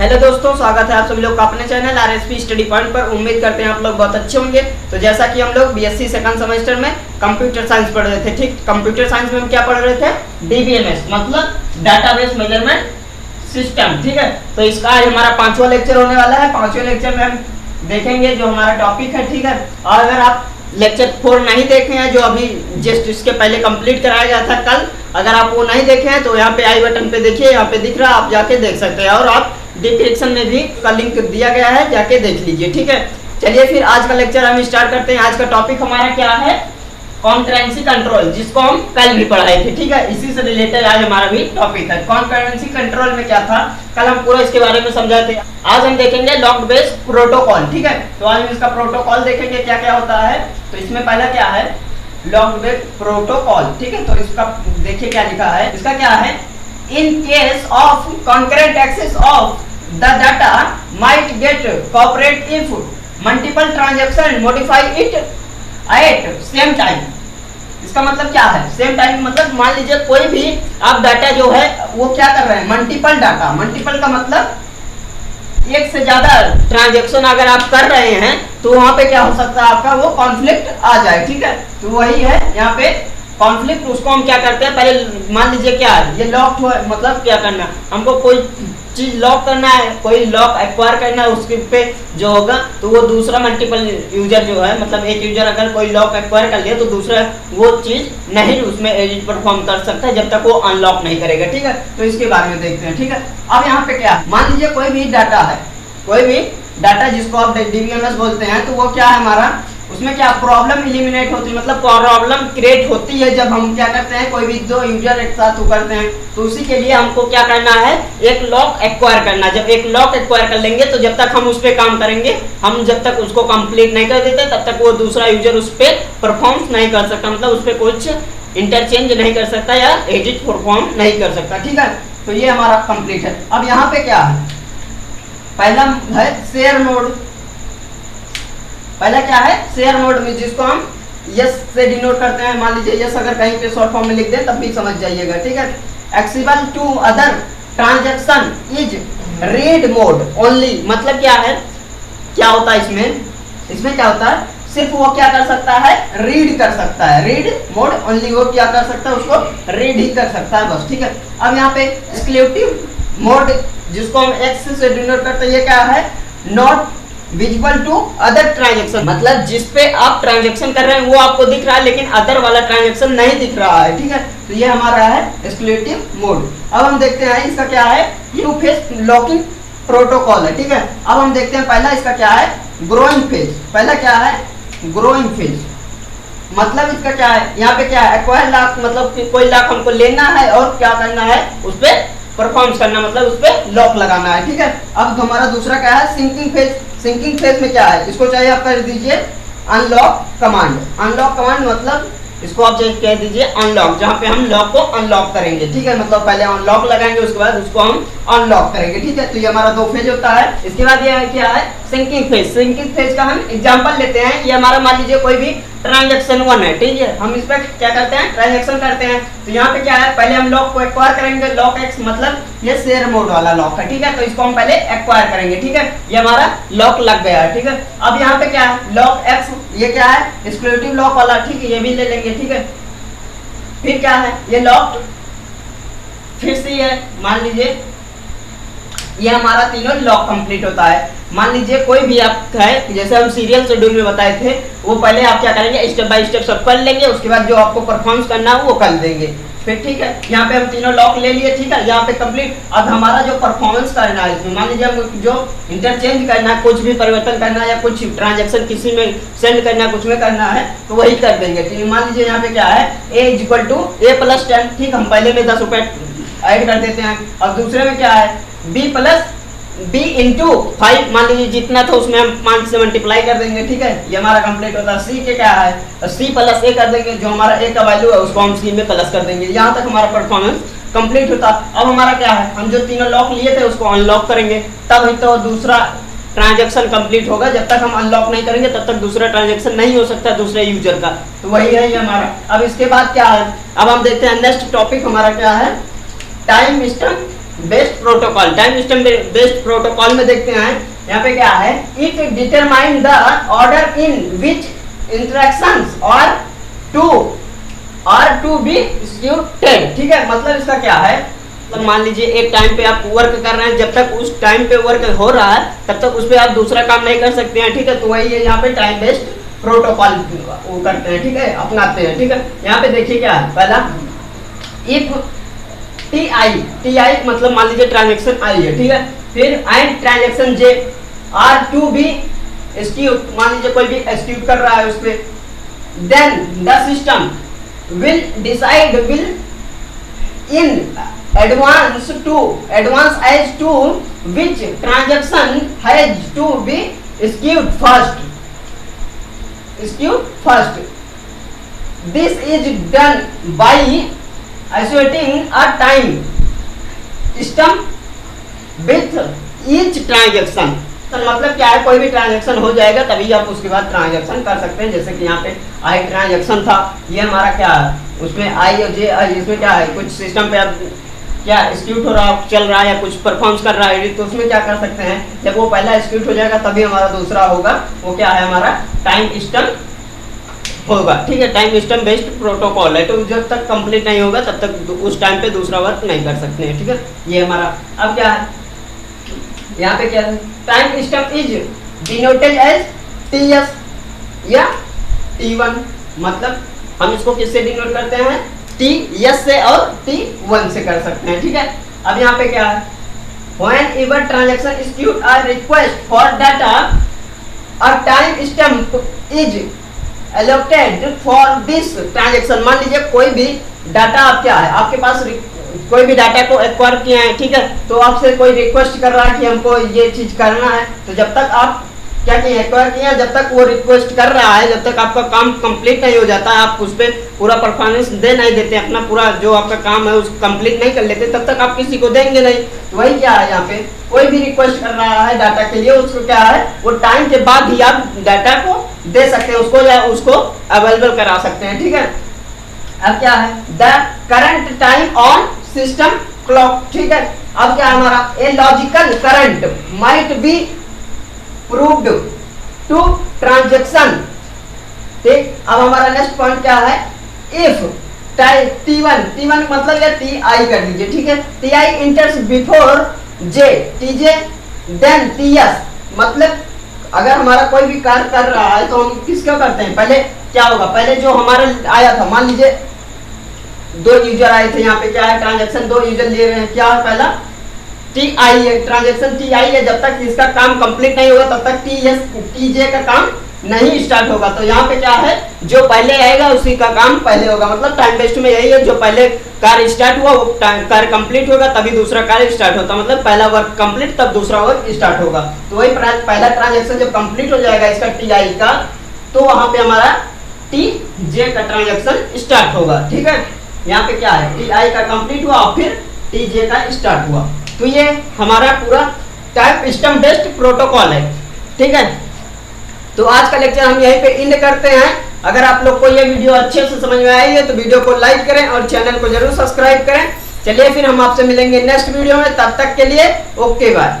Hello दोस्तों, स्वागत है आप सभी लोग का अपने चैनल आरएसपी स्टडी पॉइंट पर। उम्मीद करते हैं आप लोग बहुत अच्छे होंगे। तो जैसा कि हम लोग बीएससी सेकंड सेमेस्टर में कंप्यूटर साइंस पढ़ रहे थे, ठीक। कंप्यूटर साइंस में हम क्या पढ़ रहे थे? डीबीएमएस मतलब डाटाबेस मैनेजमेंट सिस्टम, ठीक है। तो इसका आज हमारा 5वां लेक्चर होने वाला है। 5वें लेक्चर में हम देखेंगे जो हमारा टॉपिक है, ठीक है। और अगर आप लेक्चर 4 नहीं देखे हैं, जो अभी जस्ट इसके पहले कंप्लीट कराया गया था कल, अगर आप वो नहीं देखे हैं तो यहाँ पे आई बटन पे देखिए, यहाँ पे दिख रहा है, आप जाके देख सकते हैं। और आप डिस्क्रिप्शन में भी का लिंक दिया गया है, जाके देख लीजिए, ठीक है। चलिए फिर आज का लेक्चर हम स्टार्ट करते हैं। आज का टॉपिक हमारा क्या है? कॉन्करेंसी कंट्रोल, जिसको हम कल भी पढ़ाए थे, ठीक है। इसी से रिलेटेड आज हमारा भी टॉपिक है। कॉन्करेंसी कंट्रोल में क्या था, कल हम पूरा इसके बारे में समझाए थे। आज हम देखेंगे लॉक्ड बेस प्रोटोकॉल, ठीक है। तो आज हम इसका प्रोटोकॉल देखेंगे क्या क्या होता है। तो इसमें पहला क्या है? लॉक्ड बेस प्रोटोकॉल, ठीक है। तो इसका देखिए क्या लिखा है, इसका क्या है? In case of concurrent access of the data might get cooperate if multiple transaction modify it at same time। इसका मतलब क्या है? सेम टाइम मतलब मान लीजिए कोई भी आप डाटा जो है वो क्या कर रहे हैं, मल्टीपल डाटा। मल्टीपल का मतलब एक से ज्यादा ट्रांजैक्शन अगर आप कर रहे हैं तो वहां पे क्या हो सकता है, आपका वो कॉन्फ्लिक्ट आ जाए, ठीक है। तो वही है यहाँ पे कॉन्फ्लिक्ट। उसको हम क्या करते हैं, पहले मान लीजिए क्या है, ये लॉक मतलब क्या करना, हमको कोई चीज लॉक करना है, कोई लॉक एक्वायर करना है, उसके पे जो होगा तो वो दूसरा मल्टीपल यूजर जो है, मतलब एक यूजर अगर कोई लॉक एक्वायर कर लिया तो दूसरा वो चीज नहीं उसमें एडिट परफॉर्म कर सकता है जब तक वो अनलॉक नहीं करेगा, ठीक है। तो इसके बारे में देखते हैं, ठीक है। अब यहाँ पे क्या, मान लीजिए कोई भी डाटा है, कोई भी डाटा जिसको आप डीबीएमएस बोलते हैं, तो वो क्या है हमारा, उसमें क्या प्रॉब्लम इलिमिनेट होती है, मतलब प्रॉब्लम क्रिएट होती है जब हम क्या करते हैं, कोई भी दो यूजर एक साथ करते हैं। तो उसी के लिए हमको क्या करना है, एक लॉक एक्वायर करना। जब एक लॉक एक्वायर कर लेंगे तो जब तक हम उस पर काम करेंगे, हम जब तक उसको कंप्लीट नहीं कर देते तब तक वो दूसरा यूजर उस पर परफॉर्म नहीं कर सकता, मतलब उस पर कुछ इंटरचेंज नहीं कर सकता या एडिट परफॉर्म नहीं कर सकता, ठीक है। तो ये हमारा कंप्लीट है। अब यहाँ पे क्या है, पहला है शेयर मोड। पहला क्या है, शेयर मोड में, जिसको हम यस से डिनोट करते हैं। मान लीजिए यस अगर कहीं पे शॉर्ट फॉर्म में लिख दें तब भी समझ जाइएगा, ठीक है। Accessible to other transaction is read mode only, मतलब क्या है, क्या होता है इसमें क्या होता है, सिर्फ वो क्या कर सकता है, रीड कर सकता है। रीड मोड ओनली, वो क्या कर सकता है, उसको रीड ही कर सकता है बस, ठीक है। अब यहाँ पे एक्सक्लूसिव मोड, जिसको हम एक्स से डिनोट करते हैं, ये क्या है, not visible to other transaction, मतलब जिस पे आप ट्रांजैक्शन कर रहे हैं वो आपको दिख रहा है लेकिन अदर वाला ट्रांजैक्शन नहीं दिख रहा है, ठीक है। तो ये हमारा है एक्सक्लूसिव मोड। अब हम देखते हैं इसका क्या है, यू फेज लॉकिंग प्रोटोकॉल है, ठीक है। अब हम देखते हैं पहला इसका क्या है, ग्रोइंग फेज। पहला क्या है, ग्रोइंग फेज, मतलब इसका क्या है, यहाँ पे क्या है, एक्वायर लॉक, मतलब कोई लॉक हमको लेना है और क्या करना है, उस पर परफॉर्म करना, मतलब उस पर लॉक लगाना है, ठीक है। अब हमारा दूसरा क्या है, सिंकिंग फेज। सिंकिंग फेज में क्या है, इसको चाहिए आप कर दीजिए अनलॉक कमांड। अनलॉक कमांड मतलब इसको आप कह दीजिए अनलॉक, जहाँ पे हम लॉक को अनलॉक करेंगे, ठीक है। मतलब पहले अनलॉक लगाएंगे, उसके बाद उसको हम अनलॉक करेंगे, ठीक है। तो ये हमारा 2 फेज होता है। इसके बाद ये क्या है, सिंकिंग फेज। सिंकिंग फेज का हम एग्जांपल लेते हैं। ये हमारा मान लीजिए कोई भी ट्रांजैक्शन 1 है, ठीक है। हम इस पर क्या करते हैं, ट्रांजैक्शन करते हैं। तो यहाँ पे क्या है, पहले हम लॉक को एक्वायर करेंगे। लॉक एक्स मतलब ये शेयर मोड वाला लॉक है, ठीक है। तो इसको हम पहले एक्वायर करेंगे, ठीक है। ये हमारा लॉक लग गया है, ठीक है। अब यहाँ पे क्या है, लॉक एक्स, ये क्या है, एक्सक्लूसिव लॉक वाला, ठीक है। ये भी ले लेंगे, ठीक है। फिर क्या है, ये लॉक फिर से है, मान लीजिए ये हमारा तीनों लॉक कंप्लीट होता है। मान लीजिए कोई भी आप है, जैसे हम सीरियल शेड्यूल में बताए थे, वो पहले आप क्या करेंगे, स्टेप बाय स्टेप सब कर लेंगे, उसके बाद जो आपको परफॉर्मेंस करना है वो कर देंगे, फिर ठीक है। यहाँ पे हम तीनों लॉक ले लिए, ठीक है। यहाँ पे कंप्लीट। अब हमारा जो परफॉर्मेंस करना है इसमें, मान लीजिए हम जो इंटरचेंज करना है, कुछ भी परिवर्तन करना है या कुछ ट्रांजैक्शन किसी में सेंड करना है, कुछ में करना है, तो वही कर देंगे, ठीक है। मान लीजिए यहाँ पे क्या है, a equal to a plus 10, ठीक। हम पहले में 10 रुपए ऐड कर देते हैं। और दूसरे में क्या है, b प्लस b इंटू 5, मान लीजिए जितना था उसमें हम 5 से मल्टीप्लाई कर देंगे, ठीक है। ये हमारा कंप्लीट होता है। c के क्या है, c प्लस a कर देंगे, जो हमारा a का वैल्यू है उसको हम c में प्लस कर देंगे। यहाँ तक हमारा परफॉर्मेंस कंप्लीट होता। अब हमारा क्या है, हम जो तीनों लॉक लिए थे उसको अनलॉक करेंगे, तब ही तो दूसरा ट्रांजैक्शन कंप्लीट होगा। जब तक हम अनलॉक नहीं करेंगे तब तक दूसरा ट्रांजैक्शन नहीं हो सकता दूसरे यूजर का। तो वही है ये हमारा। अब इसके बाद क्या है, अब हम देखते हैं नेक्स्ट टॉपिक हमारा क्या है, time stamp based protocol. Time system based protocol में देखते हैं यहाँ पे क्या है, it determine the order in which interactions और टू बी एक्जीक्यूटेड। ठीक है, मतलब इसका क्या है, तो मान लीजिए एक टाइम पे आप वर्क कर रहे हैं, जब तक उस टाइम पे वर्क हो रहा है तब तक उस पे आप दूसरा काम नहीं कर सकते हैं। ठीक है, तो वही है यहाँ पे टाइम बेस्ड प्रोटोकॉल वो करते हैं। ठीक है, अपनाते हैं। ठीक है, यहाँ पे देखिए क्या है, पहला इफ टी आई मतलब मान लीजिए ट्रांजेक्शन आई है। ठीक है, फिर and transaction J are to be execute, मान लीजिए कोई भी एक्जीक्यूट कर रहा है उस पे, then the system will decide will in advance as to which transaction has to be executed first. This is done by associating a time stamp with each transaction. तो मतलब क्या है, कोई भी ट्रांजैक्शन हो जाएगा तभी आप उसके बाद ट्रांजैक्शन कर सकते हैं। जैसे कि यहाँ पे आई ट्रांजैक्शन था, ये हमारा क्या है, उसमें आई और जे आई, इसमें क्या है, कुछ सिस्टम पे आप क्या एक्जीक्यूट हो रहा चल रहा है या कुछ परफॉर्म्स कर रहा है, तो उसमें क्या कर सकते हैं, जब वो पहला एक्जीक्यूट हो जाएगा तभी हमारा दूसरा होगा, वो क्या है, हमारा टाइम स्टैम्प होगा। ठीक है, टाइम स्टैम्प बेस्ड प्रोटोकॉल है, तो जब तक कंप्लीट नहीं होगा तब तक उस टाइम पे दूसरा वर्क नहीं कर सकते हैं। ठीक है, ये हमारा अब क्या है, यहाँ पे क्या है, time stamp is denoted as TS या टी1, मतलब हम इसको किससे डिनोट करते हैं, टी एस से और टी1 से कर सकते हैं। ठीक है, अब यहाँ पे क्या है, whenever transaction execute a request for data, a time stamp is allocated for this transaction। मान लीजिए कोई भी डाटा आप क्या है, आपके पास कोई भी डाटा को एक्वायर किया है। ठीक है, तो आपसे कोई रिक्वेस्ट कर रहा है कि हमको ये चीज करना है, तो जब तक आप क्या किए, एक्वायर किया, जब तक वो रिक्वेस्ट कर रहा है, जब तक आपका काम कंप्लीट नहीं हो जाता, आप उस पर पूरा परफॉर्मेंस दे नहीं देते, अपना पूरा जो आपका काम है उसको कंप्लीट नहीं कर लेते, तब तक आप किसी को देंगे नहीं। तो वही क्या है, यहाँ पे कोई भी रिक्वेस्ट कर रहा है डाटा के लिए, उसको क्या है, वो टाइम के बाद ही आप डाटा को दे सकते हैं उसको, या उसको अवेलेबल करा सकते हैं। ठीक है, अब क्या है, the current time on system clock. ठीक है, अब क्या हमारा, a logical current might be proved to transaction. ठीक, अब हमारा नेक्स्ट पॉइंट क्या है, इफ टी1 मतलब या टी आई कर दीजिए। ठीक है, T I enters before J T J then T S, मतलब अगर हमारा कोई भी कार्य कर रहा है तो हम किसका करते हैं, पहले क्या होगा, पहले जो हमारा आया था, मान लीजिए दो यूजर आए थे, यहाँ पे क्या है, ट्रांजैक्शन दो यूजर ले रहे हैं, क्या है, पहला टी आई है, ट्रांजैक्शन टी आई है, जब तक इसका काम कंप्लीट नहीं होगा तब तक टी जे का काम नहीं स्टार्ट होगा। तो यहाँ पे क्या है, जो पहले आएगा उसी का काम पहले होगा, मतलब टाइम बेस्ड में यही है, जो पहले कार्य स्टार्ट हुआ वो कार्य कंप्लीट होगा तभी दूसरा कार्य स्टार्ट होता, मतलब पहला वर्क कंप्लीट तब दूसरा वर्क स्टार्ट होगा। तो वही पहला ट्रांजैक्शन जब कंप्लीट हो जाएगा इसका टी आई का, तो वहां पे हमारा टी जे का ट्रांजैक्शन स्टार्ट होगा। ठीक है, यहाँ पे क्या है, टी आई का कंप्लीट हुआ और फिर टी जे का स्टार्ट हुआ। तो ये हमारा पूरा टाइम स्टैम्प बेस्ड प्रोटोकॉल है। ठीक है, तो आज का लेक्चर हम यहीं पे एंड करते हैं। अगर आप लोग को ये वीडियो अच्छे से समझ में आई है तो वीडियो को लाइक करें और चैनल को जरूर सब्सक्राइब करें। चलिए फिर हम आपसे मिलेंगे नेक्स्ट वीडियो में, तब तक के लिए ओके बाय।